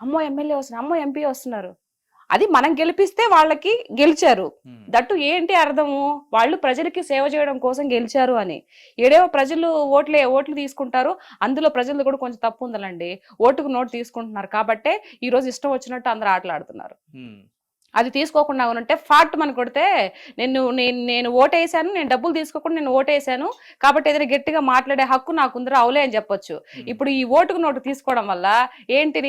అమ్మో ఎమ్మెల్యే వస్తున్నారు, అమ్మో ఎంపీ వస్తున్నారు. అది మనం గెలిపిస్తే వాళ్ళకి గెలిచారు. దట్టు ఏంటి అర్థము, వాళ్ళు ప్రజలకి సేవ చేయడం కోసం గెలిచారు అని. ఏడేవో ప్రజలు ఓట్లు తీసుకుంటారు, అందులో ప్రజలు కూడా కొంచెం తప్పు ఉందండి. ఓటుకు నోటు తీసుకుంటున్నారు కాబట్టే ఈ రోజు ఇష్టం వచ్చినట్టు అందరూ ఆటలాడుతున్నారు. అది తీసుకోకుండా ఉంటే ఫాట్ మన కొడితే నేను ఓటేసాను, నేను డబ్బులు తీసుకోకుండా నేను ఓటేసాను కాబట్టి ఏదైనా గట్టిగా మాట్లాడే హక్కు నాకుందరూ అవులే అని చెప్పొచ్చు. ఇప్పుడు ఈ ఓటుకు నోటు తీసుకోవడం వల్ల ఏంటి,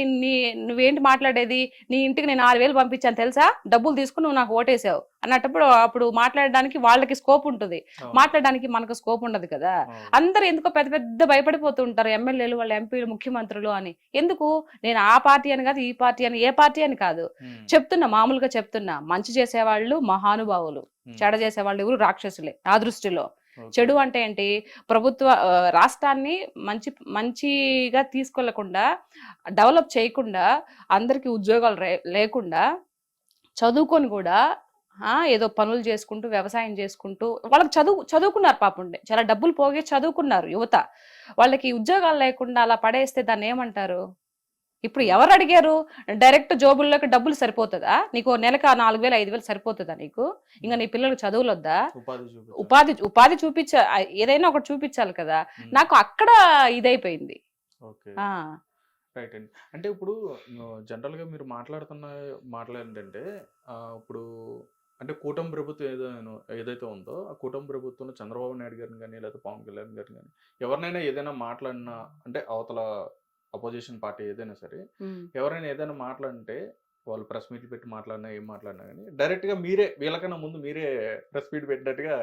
నువ్వేంటి మాట్లాడేది, నీ ఇంటికి నేను 6,000 పంపించాను తెలుసా, డబ్బులు తీసుకుని నువ్వు నాకు ఓటేసావు అన్నప్పుడు అప్పుడు మాట్లాడడానికి వాళ్ళకి స్కోప్ ఉంటుంది, మాట్లాడడానికి మనకు స్కోప్ ఉండదు కదా. అందరూ ఎందుకో పెద్ద పెద్ద భయపడిపోతూ ఉంటారు ఎమ్మెల్యేలు, వాళ్ళ ఎంపీలు, ముఖ్యమంత్రులు అని. ఎందుకు, నేను ఆ పార్టీ అని కాదు, ఈ పార్టీ అని, ఏ పార్టీ అని కాదు చెప్తున్నా, మామూలుగా చెప్తున్నా. మంచి చేసేవాళ్ళు మహానుభావులు, చెడ చేసేవాళ్ళు ఎవరు రాక్షసులే నా దృష్టిలో. చెడు అంటే ఏంటి, ప్రభుత్వ రాష్ట్రాన్ని మంచిగా తీసుకెళ్లకుండా, డెవలప్ చేయకుండా, అందరికి ఉద్యోగాలు లేకుండా, చదువుకొని కూడా ఏదో పనులు చేసుకుంటూ, వ్యవసాయం చేసుకుంటూ, వాళ్ళకి చదువుకున్నారు పాపం, చాలా డబ్బులు పోగే చదువుకున్నారు యువత, వాళ్ళకి ఉద్యోగాలు లేకుండా అలా పడేస్తే దాన్ని ఏమంటారు? ఇప్పుడు ఎవరు అడిగారు? డైరెక్ట్ జోబుల్లోకి డబ్బులు సరిపోతుందా నీకు? నెలకు 4,000 5,000 సరిపోతుందా నీకు? ఇంకా నీ పిల్లలకు చదువులు వద్దా? ఉపాధి ఏదైనా ఒకటి చూపించాలి కదా. నాకు అక్కడ ఇదైపోయింది. రైట్ అండి. అంటే ఇప్పుడు జనరల్ గా మీరు మాట్లాడేంటంటే ఇప్పుడు అంటే కూటమి ప్రభుత్వం ఏదైతే ఉందో ఆ కూటమి ప్రభుత్వంలో చంద్రబాబు నాయుడు గారిని కానీ లేదా పవన్ కళ్యాణ్ గారిని కానీ ఎవరినైనా ఏదైనా మాట్లాడినా, అంటే అవతల అపోజిషన్ పార్టీ ఏదైనా సరే ఎవరైనా ఏదైనా మాట్లాడితే, వాళ్ళు ప్రెస్ మీట్లు పెట్టి మాట్లాడినా ఏం మాట్లాడినా కానీ డైరెక్ట్ గా మీరే, వీళ్ళకన్నా ముందు మీరే ప్రెస్ మీట్ పెట్టినట్టుగా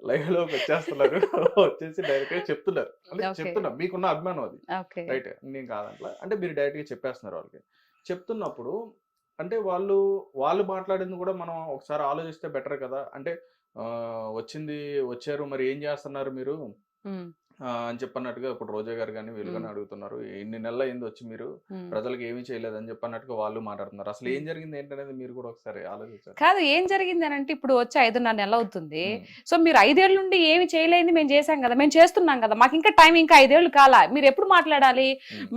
లైవ్ లోకి వచ్చేస్తున్నారు, వచ్చేసి డైరెక్ట్ గా చెప్తున్నారు. అంటే చెప్తున్నారు, మీకున్న అభిమానం అది, రైట్, నేను కాదంట్లా. అంటే మీరు డైరెక్ట్ గా చెప్పేస్తున్నారు వాళ్ళకి. చెప్తున్నప్పుడు అంటే వాళ్ళు మాట్లాడింది కూడా మనం ఒకసారి ఆలోచిస్తే బెటర్ కదా. అంటే వచ్చారు మరి ఏం చేస్తున్నారు మీరు అని చెప్పన్నట్టుగా ఇప్పుడు రోజా గారు కానీ వీళ్ళు కానీ అడుగుతున్నారు. ఇన్ని నెలలు అయింది వచ్చి మీరు ప్రజలకు ఏమీ చేయలేదని చెప్పన్నట్టుగా వాళ్ళు మాట్లాడుతున్నారు. అసలు ఏం జరిగింది ఏంటనేది మీరు కూడా ఒకసారి ఆలోచించారు. కాదు, ఏం జరిగింది అని అంటే ఇప్పుడు వచ్చి 5.5 నెలలు అవుతుంది. సో మీరు 5 ఏళ్ళ నుండి ఏమి చేయలేని మేము చేసాం కదా, మేము చేస్తున్నాం కదా, మాకు ఇంకా టైం, ఇంకా 5 ఏళ్ళు కాలా. మీరు ఎప్పుడు మాట్లాడాలి?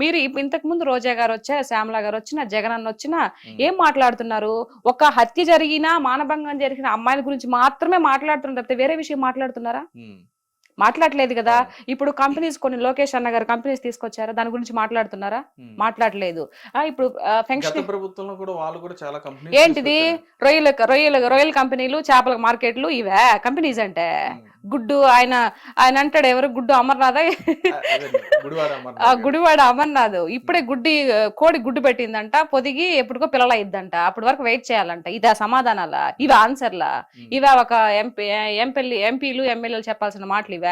మీరు ఇంతకు ముందు రోజా గారు వచ్చా, శ్యామల గారు వచ్చినా, జగన్ అన్న వచ్చినా ఏం మాట్లాడుతున్నారు? ఒక హత్య జరిగినా, మానభంగం జరిగిన అమ్మాయిల గురించి మాత్రమే మాట్లాడుతున్నారు తప్పితే వేరే విషయం మాట్లాడుతున్నారా? మాట్లాడలేదు కదా. ఇప్పుడు కంపెనీస్, కొన్ని లోకేష్ అన్న గారు కంపెనీస్ తీసుకొచ్చారా, దాని గురించి మాట్లాడుతున్నారా? మాట్లాడలేదు. ఇప్పుడు ప్రభుత్వంలో కూడా వాళ్ళు కూడా చాలా కంపెనీస్, ఏంటిది రొయ్యల కంపెనీలు, చేపల మార్కెట్లు, ఇవే కంపెనీస్ అంటే? గుడ్డు ఆయన అంటాడు, ఎవరు గుడ్డు అమర్నాథ్, గుడివాడ అమర్నాథ్ ఇప్పుడే కోడి గుడ్డు పెట్టిందంట, పొదిగి ఎప్పుడుకో పిల్లలు అయిద్దంట, అప్పటి వరకు వెయిట్ చేయాలంట. ఇదా సమాధానాలా? ఇవే ఆన్సర్లా? ఇవే ఒక ఎంపీలు ఎమ్మెల్యేలు చెప్పాల్సిన మాటలు ఇవే?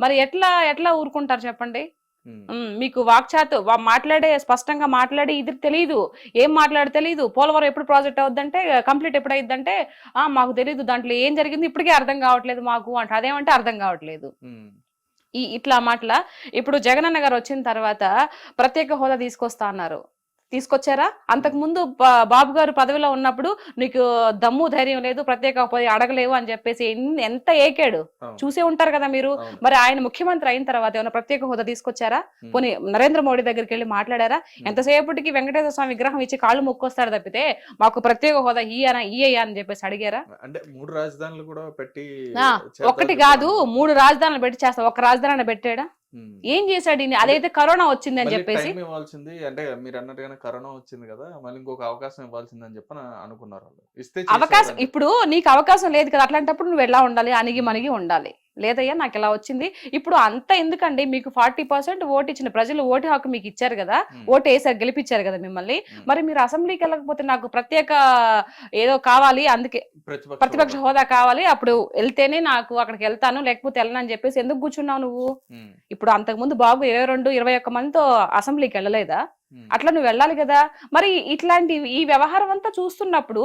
మరి ఎట్లా ఊరుకుంటారు చెప్పండి? మీకు వాక్చాతు స్పష్టంగా మాట్లాడి ఇది తెలియదు, ఏం మాట్లాడి తెలియదు. పోలవరం ఎప్పుడు ప్రాజెక్ట్ అవుద్దంటే, కంప్లీట్ ఎప్పుడు అయిద్దంటే మాకు తెలియదు, దాంట్లో ఏం జరిగింది ఇప్పటికే అర్థం కావట్లేదు మాకు అంటే, అదేమంటే అర్థం కావట్లేదు. ఇట్లా మాటల. ఇప్పుడు జగనన్న గారు వచ్చిన తర్వాత ప్రత్యేక హోదా తీసుకొస్తా అన్నారు, తీసుకొచ్చారా? అంతకు ముందు బాబు గారు పదవిలో ఉన్నప్పుడు నీకు దమ్ము ధైర్యం లేదు, ప్రత్యేక అడగలేవు అని చెప్పేసి ఎంత ఏకాడు చూసే ఉంటారు కదా మీరు. మరి ఆయన ముఖ్యమంత్రి అయిన తర్వాత ఏమైనా ప్రత్యేక హోదా తీసుకొచ్చారా? పోనీ నరేంద్ర మోడీ దగ్గరికి వెళ్ళి మాట్లాడారా? ఎంతసేపటికి వెంకటేశ్వర స్వామి విగ్రహం ఇచ్చి కాళ్ళు మొక్కొస్తాడు తప్పితే మాకు ప్రత్యేక హోదా ఇయ్యా అని చెప్పేసి అడిగారా? అంటే 3 రాజధానులు కూడా పెట్టి, ఒకటి కాదు 3 రాజధానులు పెట్టి చేస్తా, ఒక రాజధాని పెట్టాడా? ఏం చేశాడు? అదైతే కరోనా వచ్చింది అని చెప్పేసి ఇవ్వాల్సింది, అంటే మీరు అన్నట్టుగానే కరోనా వచ్చింది కదా, మళ్ళీ ఇంకొక అవకాశం ఇవ్వాల్సింది అని చెప్పి అనుకున్నారు. అవకాశం ఇప్పుడు నీకు అవకాశం లేదు కదా, అట్లాంటప్పుడు నువ్వు ఎలా ఉండాలి? అణిగి మణిగి ఉండాలి. లేదయ్యా నాకు ఇలా వచ్చింది. ఇప్పుడు అంతా ఎందుకండి, మీకు 40% ఓటు ఇచ్చిన ప్రజలు ఓటు హక్కు మీకు ఇచ్చారు కదా, ఓటు వేసారు, గెలిపించారు కదా మిమ్మల్ని. మరి మీరు అసెంబ్లీకి వెళ్ళకపోతే నాకు ప్రత్యేక ఏదో కావాలి, అందుకే ప్రతిపక్ష హోదా కావాలి, అప్పుడు వెళ్తేనే నాకు అక్కడికి వెళ్తాను, లేకపోతే వెళ్ళను అని చెప్పేసి ఎందుకు కూర్చున్నావు నువ్వు? ఇప్పుడు అంతకుముందు బాబు 22-21 మందితో అసెంబ్లీకి వెళ్ళలేదా? అట్లా నువ్వు వెళ్ళాలి కదా. మరి ఇట్లాంటి ఈ వ్యవహారం అంతా చూస్తున్నప్పుడు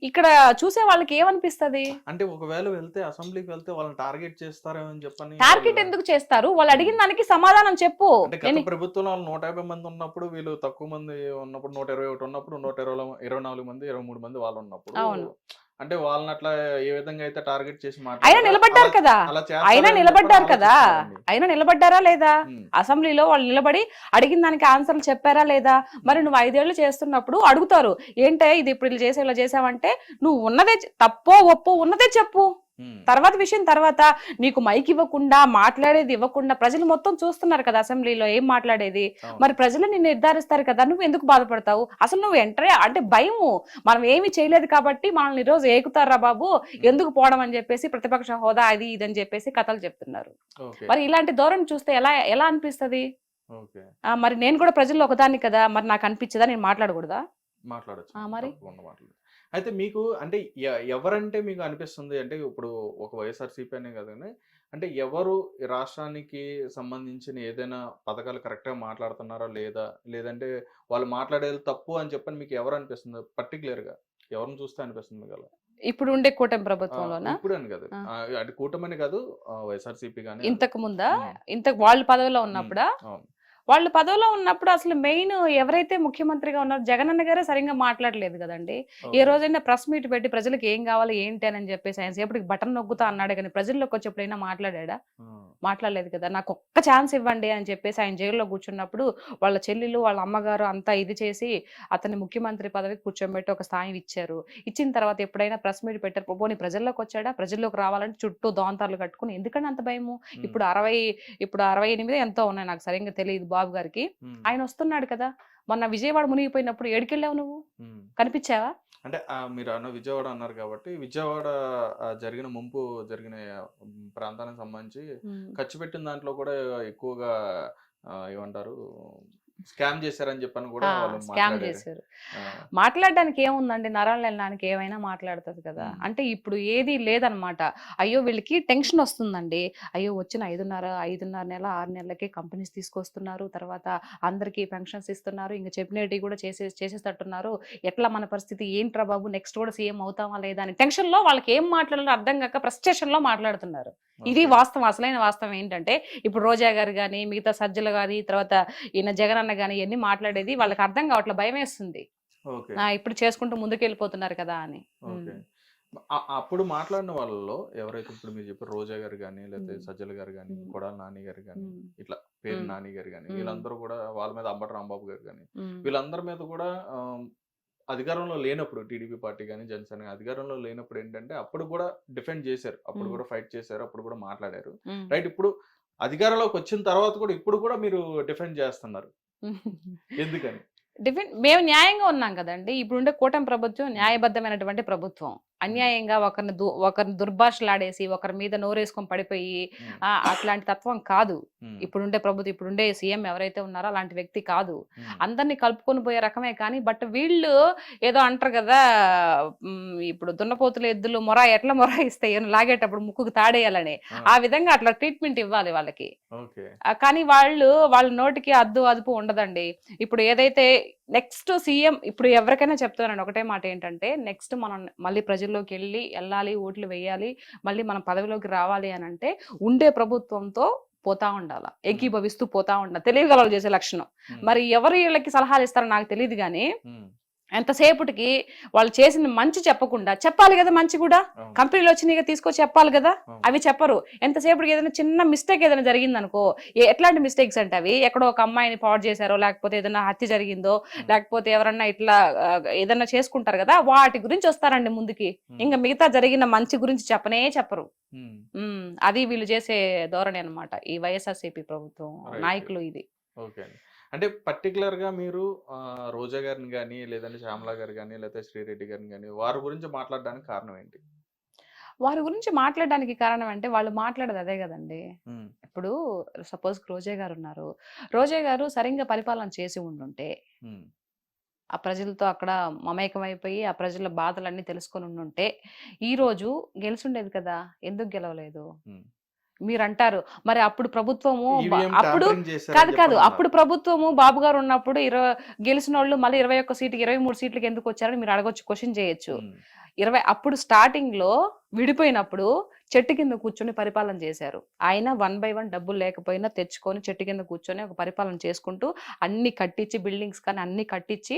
ఇక్కడ చూసే వాళ్ళకి ఏమనిపిస్తుంది? అంటే ఒకవేళ వెళ్తే అసెంబ్లీకి వెళ్తే వాళ్ళని టార్గెట్ చేస్తారేమో అని చెప్పని. టార్గెట్ ఎందుకు చేస్తారు? వాళ్ళు అడిగిన దానికి సమాధానం చెప్పు. ప్రభుత్వంలో 150 మంది ఉన్నప్పుడు, వీళ్ళు తక్కువ మంది ఉన్నప్పుడు, 121 ఉన్నప్పుడు, 124 మంది 23 మంది వాళ్ళు ఉన్నప్పుడు అంటే వాళ్ళని అట్లా ఏ విధంగా అయితే టార్గెట్ చేసి అయినా మాట్లాడారో నిలబడ్డారు కదా, అలా అయినా చేస్తారని చెప్పని నిలబడ్డారు కదా, ఆలోచిస్తున్నారండి. అయినా నిలబడ్డారా లేదా? ఉమ్, అసెంబ్లీలో వాళ్ళు నిలబడి అడిగిన దానికి ఆన్సర్లు చెప్పారా లేదా? మరి నువ్వు 5 ఏళ్ళు చేస్తున్నప్పుడు అడుగుతారు, ఏంటే ఇది ఇప్పుడు ఇలా చేసా ఇలా చేసావంటే నువ్వు ఉన్నదే తప్పో ఒప్పో ఉన్నదే చెప్పు, ఉమ్, తర్వాత విషయం తర్వాత. నీకు మైక్ ఇవ్వకుండా మాట్లాడేది ఇవ్వకుండా ప్రజలు మొత్తం చూస్తున్నారు కదా అసెంబ్లీలో ఏం మాట్లాడేది. అవును. మరి ప్రజలు నిన్ను నిర్ధారిస్తారు కదా, నువ్వు ఎందుకు బాధపడతావు? అసలు నువ్వు ఎంటర్ అంటే భయము, మనం ఏమీ చేయలేదు కాబట్టి మనల్ని ఈ రోజు ఏకుతారా బాబు, ఎందుకు పోవడం అని చెప్పేసి ప్రతిపక్ష హోదా అది ఇది అని చెప్పేసి కథలు చెప్తున్నారు. ఓకే. మరి ఇలాంటి ధోరణి చూస్తే ఎలా ఎలా అనిపిస్తది? ఓకే. మరి నేను కూడా ప్రజల్లో ఒకదాన్ని కదా, మరి నాకు అనిపించదా, నేను మాట్లాడకూడదా? మాట్లాడొచ్చు. మరి తప్పకుండా మాట్లాడచ్చు. అయితే మీకు అంటే ఎవరంటే మీకు అనిపిస్తుంది అంటే ఇప్పుడు ఒక వైఎస్ఆర్సీపీ అనే కదండి, అంటే ఎవరు ఈ రాష్ట్రానికి సంబంధించిన ఏదైనా పథకాలు కరెక్ట్గా మాట్లాడుతున్నారా లేదా, లేదంటే వాళ్ళు మాట్లాడేది తప్పు అని చెప్పని మీకు ఎవరు అనిపిస్తుంది పర్టికులర్గా, ఎవరిని చూస్తే అనిపిస్తుంది మీకు అలా? ఇప్పుడు ఉండే కూటమి ప్రభుత్వంలోనా? ఇప్పుడు అని కాదు, అంటే కూటమని కాదు, వైఎస్ఆర్సీపీ కానీ ఇంతకు ముందా? ఇంతకు వాళ్ళు పదవిలో ఉన్నప్పుడా? అవును. వాళ్ళు పదవిలో ఉన్నప్పుడు అసలు మెయిన్ ఎవరైతే ముఖ్యమంత్రిగా ఉన్నారో జగన్ అన్న గారే సరిగ్గా మాట్లాడలేదు కదండి. ఏ రోజైనా ప్రెస్ మీట్ పెట్టి ప్రజలకు ఏం కావాలి ఏంటి అని చెప్పేసి ఆయన సేపటికి బటన్ నొక్కుతా అన్నాడు, కానీ ప్రజల్లోకి వచ్చేప్పుడైనా మాట్లాడా? మాట్లాడలేదు కదా. నాకు ఒక్క ఛాన్స్ ఇవ్వండి అని చెప్పేసి ఆయన జైల్లో కూర్చున్నప్పుడు వాళ్ళ చెల్లెలు వాళ్ళ అమ్మగారు అంతా ఇది చేసి అతన్ని ముఖ్యమంత్రి పదవికి కూర్చోబెట్టి ఒక స్థాయి ఇచ్చారు. ఇచ్చిన తర్వాత ఎప్పుడైనా ప్రెస్ మీట్ పెట్టారు, పోనీ ప్రజల్లోకి వచ్చాడా? ప్రజల్లోకి రావాలంటే చుట్టూ దోంతార్లు కట్టుకుని ఎందుకని అంత భయము? ఇప్పుడు 68 ఎంతో ఉన్నాయి, నాకు సరిగ్గా తెలియదు బాబు గారికి. ఆయన వస్తున్నాడు కదా. మొన్న విజయవాడ మునిగిపోయినప్పుడు ఏడికెళ్ళావు నువ్వు? కనిపించావా? అంటే మీరు అన్న విజయవాడ అన్నారు కాబట్టి విజయవాడ జరిగిన ముంపు జరిగిన ప్రాంతానికి సంబంధించి ఖర్చు పెట్టిన దాంట్లో కూడా ఎక్కువగా ఏమంటారు స్కామ్ చేశారని చెప్పని కూడా వాళ్ళు స్కామ్ చేశారు. మాట్లాడడానికి ఏముందండి, నరాలు వెళ్ళడానికి ఏమైనా మాట్లాడుతుంది కదా. అంటే ఇప్పుడు ఏది లేదనమాట. అయ్యో వీళ్ళకి టెన్షన్ వస్తుందండి, అయ్యో వచ్చిన 5.5 నెల 6 నెలలకే కంపెనీస్ తీసుకొస్తున్నారు, తర్వాత అందరికీ పెన్షన్స్ ఇస్తున్నారు, ఇంకా చెప్పినవి కూడా చేసేటట్టున్నారు, ఎట్లా మన పరిస్థితి ఏంట్రా బాబు, నెక్స్ట్ కూడా సీఎం అవుతామా లేదా అని టెన్షన్ లో వాళ్ళకి ఏం మాట్లాడాలో అర్థం కాక ఫ్రస్ట్రేషన్ లో మాట్లాడుతున్నారు. ఇది వాస్తవం. అసలైన వాస్తవం ఏంటంటే ఇప్పుడు రోజా గారు కానీ మిగతా సజ్జలు కానీ తర్వాత ఈయన జగన్ అన్న కానీ ఇవన్నీ మాట్లాడేది వాళ్ళకి అర్థం కావట్లే, భయం వేస్తుంది. ఇప్పుడు చేసుకుంటూ ముందుకు వెళ్ళిపోతున్నారు కదా అని. అప్పుడు మాట్లాడిన వాళ్ళలో ఎవరైతే ఇప్పుడు మీరు చెప్పారు రోజా గారు కానీ లేకపోతే సజ్జల గారు కానీ కొడాల నాని గారు కానీ ఇట్లా పేరు నాని గారు కానీ వీళ్ళందరూ కూడా వాళ్ళ మీద అంబటి రాంబాబు గారు కానీ వీళ్ళందరి మీద కూడా అధికారంలో లేనప్పుడు టీడీపీ పార్టీ కానీ జనసేన అధికారంలో లేనప్పుడు ఏంటంటే అప్పుడు కూడా డిఫెండ్ చేశారు, అప్పుడు కూడా ఫైట్ చేశారు, అప్పుడు కూడా మాట్లాడారు. రైట్. ఇప్పుడు అధికారంలోకి వచ్చిన తర్వాత కూడా ఇప్పుడు కూడా మీరు డిఫెండ్ చేస్తున్నారు, ఎందుకని? మేము న్యాయంగా ఉన్నాం కదండి. ఇప్పుడుండే కూటమి ప్రభుత్వం న్యాయబద్ధమైనటువంటి ప్రభుత్వం. అన్యాయంగా ఒకరిని దుర్భాషలాడేసి ఒకరి మీద నోరేసుకొని పడిపోయి అట్లాంటి తత్వం కాదు ఇప్పుడుండే ప్రభుత్వం. ఇప్పుడుండే సీఎం ఎవరైతే ఉన్నారో అలాంటి వ్యక్తి కాదు. అందరినీ కలుపుకొని పోయే రకమే. కానీ బట్ వీళ్ళు ఏదో అంటారు కదా, ఇప్పుడు దున్నపోతులు ఎద్దులు ఎట్లా మొరాయిస్తాయి లాగేటప్పుడు ముక్కుకు తాడేయాలని, ఆ విధంగా అట్లా ట్రీట్మెంట్ ఇవ్వాలి వాళ్ళకి. కానీ వాళ్ళ నోటికి అదుపు ఉండదండి. ఇప్పుడు ఏదైతే నెక్స్ట్ సీఎం, ఇప్పుడు ఎవరికైనా చెప్తానండి ఒకటే మాట ఏంటంటే, నెక్స్ట్ మనం మళ్ళీ ప్రజల్లోకి వెళ్ళాలి, ఓట్లు వేయాలి, మళ్ళీ మనం పదవిలోకి రావాలి అని అంటే ఉండే ప్రభుత్వంతో పోతా ఉండాలా, ఏకీభవిస్తూ పోతా ఉండాలి, తెలియగలరు చేసే లక్షణం. మరి ఎవరు వీళ్ళకి సలహాలు ఇస్తారో నాకు తెలియదు, కానీ ఎంతసేపటికి వాళ్ళు చేసిన మంచి చెప్పకుండా చెప్పాలి కదా, మంచి కూడా కంపెనీలు వచ్చినాయి తీసుకొచ్చి చెప్పాలి కదా, అవి చెప్పరు. ఎంతసేపటికి ఏదైనా చిన్న మిస్టేక్ ఏదైనా జరిగింది అనుకో, ఎట్లాంటి మిస్టేక్స్ అంటే అవి ఎక్కడో ఒక అమ్మాయిని పాడు చేశారో, లేకపోతే ఏదైనా హత్య జరిగిందో, లేకపోతే ఎవరన్నా ఇట్లా ఏదన్నా చేసుకుంటారు కదా, వాటి గురించి వస్తారండి ముందుకి. ఇంకా మిగతా జరిగిన మంచి గురించి చెప్పరు. అది వీళ్ళు చేసే ధోరణి అనమాట ఈ వైఎస్ఆర్సీపీ ప్రభుత్వం నాయకులు. ఇది అంటే పర్టికులర్ గా మీరు రోజా గారిని కానీ లేదంటే శ్యామలా గారు కానీ లేకపోతే శ్రీరెడ్డి గారిని కానీ వారి గురించి మాట్లాడడానికి కారణం ఏంటి? వారి గురించి మాట్లాడడానికి కారణం అంటే వాళ్ళు మాట్లాడేది అదే కదండి. ఇప్పుడు సపోజ్ రోజా గారు ఉన్నారు, రోజా గారు సరిగ్గా పరిపాలన చేసి ఉండుంటే, ఆ ప్రజలతో అక్కడ మమేకమైపోయి ఆ ప్రజల బాధలన్నీ తెలుసుకొని ఉండుంటే ఈ రోజు గెలిచుండేది కదా. ఎందుకు గెలవలేదు మీరు అంటారు. మరి అప్పుడు ప్రభుత్వము అప్పుడు ప్రభుత్వము బాబు గారు ఉన్నప్పుడు గెలిచిన వాళ్ళు మళ్ళీ 21 సీట్కి 23 సీట్లకి ఎందుకు వచ్చారని మీరు అడగొచ్చు, క్వశ్చన్ చేయొచ్చు. అప్పుడు స్టార్టింగ్ లో విడిపోయినప్పుడు చెట్టు కింద కూర్చొని పరిపాలన చేశారు. ఆయన 1 by 1 డబ్బులు లేకపోయినా తెచ్చుకొని చెట్టు కింద కూర్చొని ఒక పరిపాలన చేసుకుంటూ అన్ని కట్టించి బిల్డింగ్స్ కానీ అన్ని కట్టించి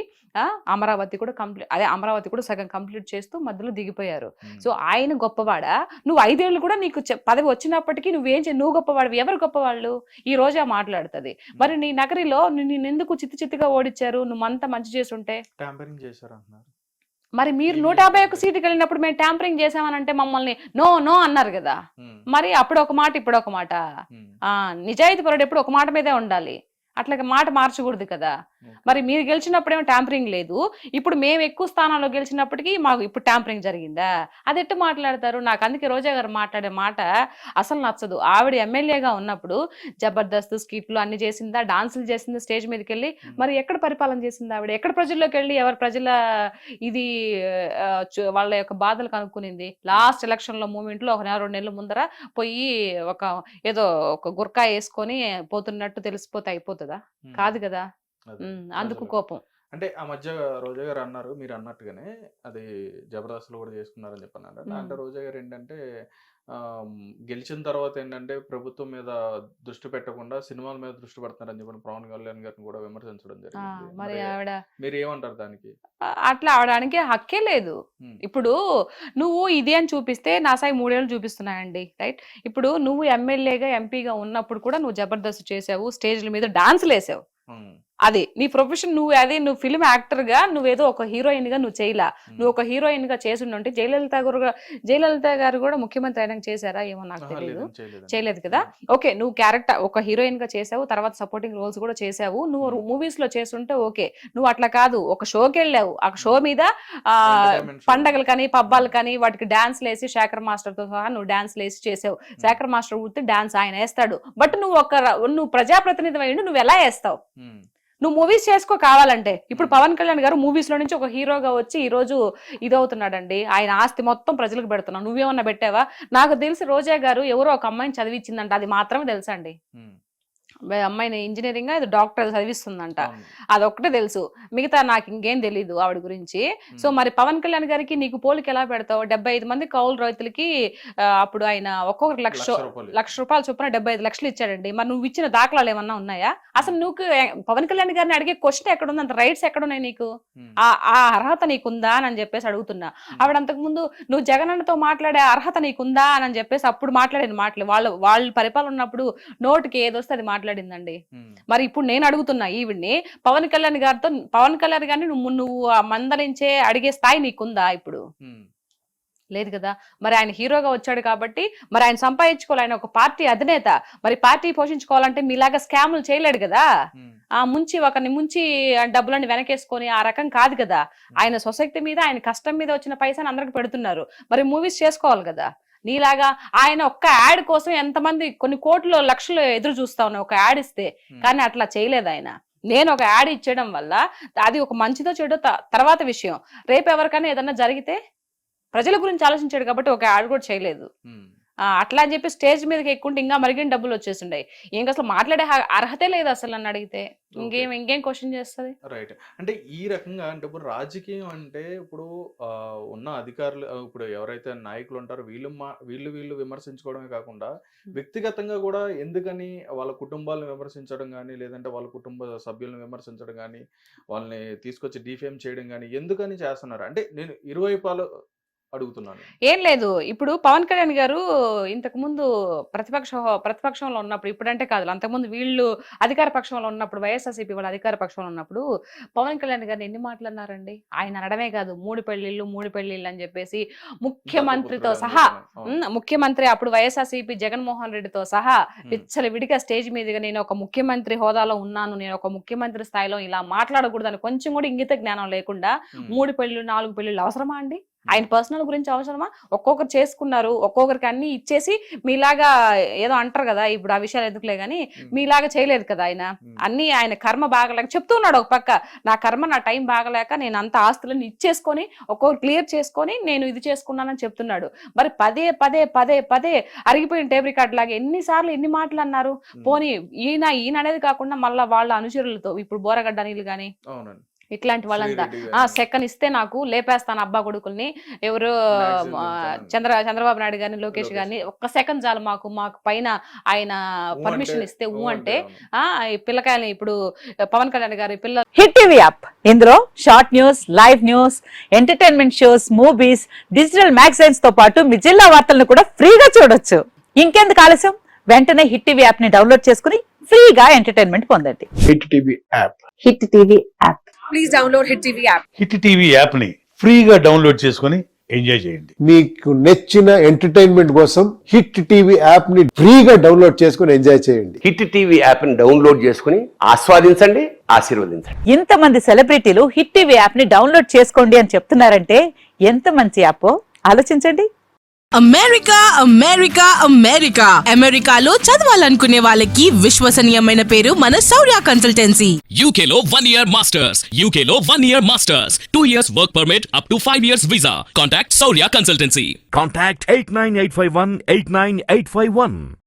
అమరావతి కూడా సగం కంప్లీట్ చేస్తూ మధ్యలో దిగిపోయారు. సో ఆయన గొప్పవాడా? నువ్వు 5 ఏళ్ళు కూడా నీకు పదవి వచ్చినప్పటికీ నువ్వు గొప్పవాడు? ఎవరు గొప్పవాళ్ళు? ఈ రోజే మాట్లాడుతుంది. మరి నీ నగరిలో నిన్ను ఎందుకు చిత్తుగా ఓడించారు? నువ్వు అంతా మంచి చేస్తుంటే ట్యాంపరింగ్ చేశారు అంటున్నారు. మరి మీరు 151 సీటుకి వెళ్ళినప్పుడు మేము ట్యాంపరింగ్ చేసామనంటే మమ్మల్ని నో అన్నారు కదా. మరి అప్పుడు ఒక మాట ఇప్పుడు ఒక మాట. నిజాయితీ పరుడు ఎప్పుడు ఒక మాట మీదే ఉండాలి, అట్లా మాట మార్చకూడదు కదా. మరి మీరు గెలిచినప్పుడేమో ట్యాంపరింగ్ లేదు, ఇప్పుడు మేము ఎక్కువ స్థానాల్లో గెలిచినప్పటికీ మాకు ఇప్పుడు ట్యాంపరింగ్ జరిగిందా? అది ఎట్టు మాట్లాడతారు? నాకు అందుకే రోజా గారు మాట్లాడే మాట అసలు నచ్చదు. ఆవిడ ఎమ్మెల్యేగా ఉన్నప్పుడు జబర్దస్త్ స్కిట్లు అన్ని చేసిందా, డాన్సులు చేసిందా స్టేజ్ మీదకి వెళ్ళి? మరి ఎక్కడ పరిపాలన చేసింది ఆవిడ? ఎక్కడ ప్రజల్లోకి వెళ్ళి ఎవరి ప్రజల ఇది వాళ్ళ యొక్క బాధలు కనుక్కునింది? లాస్ట్ ఎలక్షన్ లో మూమెంట్ లో 1-2 నెలల ముందర పోయి ఏదో ఒక గుర్కా వేసుకొని పోతున్నట్టు తెలిసిపోతే అయిపోతుందా? కాదు కదా. అందుకు కోపం. అంటే ఆ మధ్య రోజా గారు అన్నారు, మీరు అన్నట్టుగానే అది జబర్దస్త్ లో కూడా చేసుకున్నారని చెప్పన్నారు. అంటే రోజా గారు ఏంటంటే గెలిచిన తర్వాత ఏంటంటే ప్రభుత్వం మీద దృష్టి పెట్టకుండా సినిమాల మీద దృష్టి పెడుతున్నారని చెప్పి పవన్ కళ్యాణ్ గారిని కూడా విమర్శించడం జరిగింది. మరి ఆవిడ మీరు ఏమంటారు దానికి? అట్లా ఆవడానికి హక్కే లేదు. ఇప్పుడు నువ్వు ఇది అని చూపిస్తే నా సాయి 3 ఏళ్ళు చూపిస్తున్నాయండి, రైట్? ఇప్పుడు నువ్వు ఎమ్మెల్యేగా ఎంపీగా ఉన్నప్పుడు కూడా నువ్వు జబర్దస్త్ చేసావు, స్టేజ్ల మీద డాన్సులు వేసావు. అది నీ ప్రొఫెషన్. నువ్వు ఫిల్మ్ యాక్టర్ గా నువ్వేదో ఒక హీరోయిన్ గా నువ్వు చేయలా. నువ్వు ఒక హీరోయిన్ గా చేసిండే జయలలిత గారు కూడా ముఖ్యమంత్రి అయినా చేశారా ఏమో నాకు తెలియదు, చేయలేదు కదా. ఓకే, నువ్వు క్యారెక్టర్ ఒక హీరోయిన్ గా చేసావు, తర్వాత సపోర్టింగ్ రోల్స్ కూడా చేసావు. నువ్వు మూవీస్ లో చేస్తుంటే ఓకే. నువ్వు అట్లా కాదు, ఒక షోకి వెళ్ళావు, ఆ షో మీద పండగలు కానీ పబ్బాలు కానీ వాటికి డాన్స్ లేసి శేఖర్ మాస్టర్ తో సహా నువ్వు డాన్స్ లేసి చేసావు. శేఖర్ మాస్టర్ ఊరితే డాన్స్ ఆయన వేస్తాడు, బట్ నువ్వు ప్రజాప్రతినిధి అయ్యిండు, నువ్వు ఎలా వేస్తావు? నువ్వు మూవీస్ చేసుకో కావాలంటే. ఇప్పుడు పవన్ కళ్యాణ్ గారు మూవీస్ లో నుంచి ఒక హీరోగా వచ్చి ఈ రోజు ఇదవుతున్నాడండి. ఆయన ఆస్తి మొత్తం ప్రజలకు పెడుతున్నావు. నువ్వేమన్నా పెట్టావా? నాకు తెలిసి రోజా గారు ఎవరో ఒక అమ్మాయిని చదివించిందంట, అది మాత్రమే తెలుసా అండి. అమ్మాయిని ఇంజనీరింగ్ ఇది డాక్టర్ చదివిస్తుందంట, అదొక్కటే తెలుసు. మిగతా నాకు ఇంకేం తెలీదు ఆవిడ గురించి. సో మరి పవన్ కళ్యాణ్ గారికి నీకు పోలికి ఎలా పెడతావు? 75 మంది కౌలు రైతులకి అప్పుడు ఆయన ఒక్కొక్కరు లక్ష రూపాయలు చొప్పున 75 లక్షలు ఇచ్చాడండి. మరి నువ్వు ఇచ్చిన దాఖలాలు ఏమన్నా ఉన్నాయా? అసలు నువ్వు పవన్ కళ్యాణ్ గారిని అడిగే క్వశ్చన్ ఎక్కడుంది? అంత రైట్స్ ఎక్కడున్నాయి నీకు? ఆ అర్హత నీకుందా అని చెప్పేసి అడుగుతున్నా. ఆవిడ అంతకు ముందు నువ్వు జగనన్నతో మాట్లాడే అర్హత నీకుందా అని చెప్పేసి అప్పుడు మాట్లాడిన మాటలు, వాళ్ళు పరిపాలన ఉన్నప్పుడు నోటికి ఏదొస్తే అది మాట్లాడిందండి. మరి ఇప్పుడు నేను అడుగుతున్నా ఈవిడ్ని, పవన్ కళ్యాణ్ గారిని నువ్వు మందలించే అడిగే స్థాయి నీకుందా? ఇప్పుడు లేదు కదా. మరి ఆయన హీరోగా వచ్చాడు కాబట్టి మరి ఆయన సంపాదించుకోవాలి, ఆయన ఒక పార్టీ అధినేత. మరి పార్టీ పోషించుకోవాలంటే మీలాగా స్కాములు చేయలేడు కదా. ఒకరిని ముంచి డబ్బులన్నీ వెనకేసుకొని ఆ రకం కాదు కదా. ఆయన సొసైటీ మీద ఆయన కష్టం మీద వచ్చిన పైసాని అందరికి పెడుతున్నారు. మరి మూవీస్ చేసుకోవాలి కదా. నీలాగా ఆయన ఒక్క యాడ్ కోసం ఎంతమంది కొన్ని కోట్లు లక్షలు ఎదురు చూస్తా ఉన్నాయి ఒక యాడ్ ఇస్తే, కానీ అట్లా చేయలేదు ఆయన. నేను ఒక యాడ్ ఇచ్చేయడం వల్ల అది ఒక మంచిదో చెడో తర్వాత విషయం. రేపు ఎవరికైనా ఏదన్నా జరిగితే ప్రజల గురించి ఆలోచించాడు కాబట్టి ఒక యాడ్ కూడా చేయలేదు. అట్లా అని చెప్పి స్టేజ్ మీదకి ఎక్కుంటే ఇంకా మరిగిన డబ్బులు వచ్చేసిండే. ఇంకా అసలు మాట్లాడే అర్హతే లేదు అసలు నన్ను అడిగితే. ఇంకేం క్వశ్చన్ చేస్తుంది? రైట్. అంటే ఈ రకంగా అంటే ఇప్పుడు రాజకీయం అంటే ఇప్పుడు ఉన్న అధికారులు ఇప్పుడు ఎవరైతే నాయకులు ఉంటారో వీళ్ళు విమర్శించుకోవడమే కాకుండా వ్యక్తిగతంగా కూడా ఎందుకని వాళ్ళ కుటుంబాలను విమర్శించడం కానీ, లేదంటే వాళ్ళ కుటుంబ సభ్యులను విమర్శించడం కానీ, వాళ్ళని తీసుకొచ్చి డిఫేమ్ చేయడం కానీ ఎందుకని చేస్తున్నారు? అంటే నేను ఇరువైపులు అడుగుతున్నాను. ఏం లేదు, ఇప్పుడు పవన్ కళ్యాణ్ గారు ఇంతకు ముందు ప్రతిపక్షంలో ఉన్నప్పుడు, ఇప్పుడంటే కాదు, అంతకుముందు వీళ్ళు అధికార పక్షంలో ఉన్నప్పుడు, వైఎస్ఆర్సీపీ వాళ్ళ అధికార పక్షంలో ఉన్నప్పుడు పవన్ కళ్యాణ్ గారిని ఎన్ని మాటలన్నారండి. ఆయన అనడమే కాదు, 3 పెళ్లిళ్ళు అని చెప్పేసి ముఖ్యమంత్రితో సహా, ముఖ్యమంత్రి అప్పుడు వైఎస్ఆర్సీపీ జగన్మోహన్ రెడ్డితో సహా విడిగా స్టేజ్ మీదుగా నేను ఒక ముఖ్యమంత్రి హోదాలో ఉన్నాను, నేను ఒక ముఖ్యమంత్రి స్థాయిలో ఇలా మాట్లాడకూడదని కొంచెం కూడా ఇంగిత జ్ఞానం లేకుండా 3 పెళ్లిళ్ళు 4 పెళ్లిళ్ళు అవసరమా అండి? ఆయన పర్సనల్ గురించి అవసరమా? ఒక్కొక్కరు చేసుకున్నారు, ఒక్కొక్కరికి అన్ని ఇచ్చేసి మీలాగా ఏదో అంటారు కదా, ఇప్పుడు ఆ విషయాలు ఎందుకులే గానీ మీలాగా చేయలేదు కదా ఆయన. అన్ని ఆయన కర్మ బాగలేక చెప్తున్నాడు ఒక పక్క, నా కర్మ నా టైం బాగలేక నేను అంత ఆస్తులను ఇచ్చేసుకొని ఒక్కొక్కరు క్లియర్ చేసుకొని నేను ఇది చేసుకున్నానని చెప్తున్నాడు. మరి పదే అరిగిపోయిన టేబుల్ రికార్డ్ లాగా ఎన్నిసార్లు ఎన్ని మాటలు అన్నారు. పోనీ ఈయన అనేది కాకుండా మళ్ళీ వాళ్ళ అనుచరులతో ఇప్పుడు బోరగడ్డ నీళ్ళు గాని ఇట్లాంటి వాళ్ళంతా శ్రీరెడ్డి ఆ గారు. సెకండ్ ఇస్తే నాకు లేపేస్తాను అబ్బా కొడుకుల్ని, ఎవరు Maximum ఆ, చెప్తాను. చంద్రబాబు నాయుడు గారిని, లోకేష్ లోకేష్. గారిని ఒక్క సెకండ్ చాలు మాకు పైన ఆయన ఊ పర్మిషన్ అంటే ఇస్తే ఊ అంటే అవును. ఈ పిల్లకాయలు ఇప్పుడు పవన్ కళ్యాణ్ గారి పిల్ల హిట్ టీవీ యాప్ ఇందులో short news, live news, entertainment shows, movies, digital magazines తో పాటు మీ జిల్లా వార్తలను కూడా ఫ్రీగా చూడొచ్చు. ఇంకెందుకు ఆలస్యం, వెంటనే హిట్ టీవీ యాప్ ని డౌన్లోడ్ చేసుకుని ఫ్రీగా ఎంటర్టైన్మెంట్ పొందండి. Hit TV app. Hit TV app. Hit TV యాప్ని ఫ్రీగా డౌన్లోడ్ చేసుకొని ఎంజాయ్ చేయండి. మీకు నచ్చిన ఎంటర్టైన్మెంట్ కోసం హిట్ టీవీ యాప్ ని ఫ్రీగా డౌన్లోడ్ చేసుకుని ఎంజాయ్ చేయండి. హిట్ టీవీ యాప్ని డౌన్లోడ్ చేసుకుని ఆస్వాదించండి, ఆశీర్వదించండి. ఇంతమంది సెలబ్రిటీలు హిట్ టీవీ యాప్ ని డౌన్లోడ్ చేసుకోండి అని చెప్తున్నారంటే ఎంత మంచి యాప్ ఆలోచించండి. అమెరికా అమెరికా అమెరికా అమెరికాలో చదవాలనుకునే వాళ్ళకి విశ్వసనీయమైన పేరు మన శౌర్య consultancy. UK Law 1 Year Masters. UK Law 1 Year Masters. 2 years work permit up to 5 years visa. Contact Saurya Consultancy. Contact 89851 89851.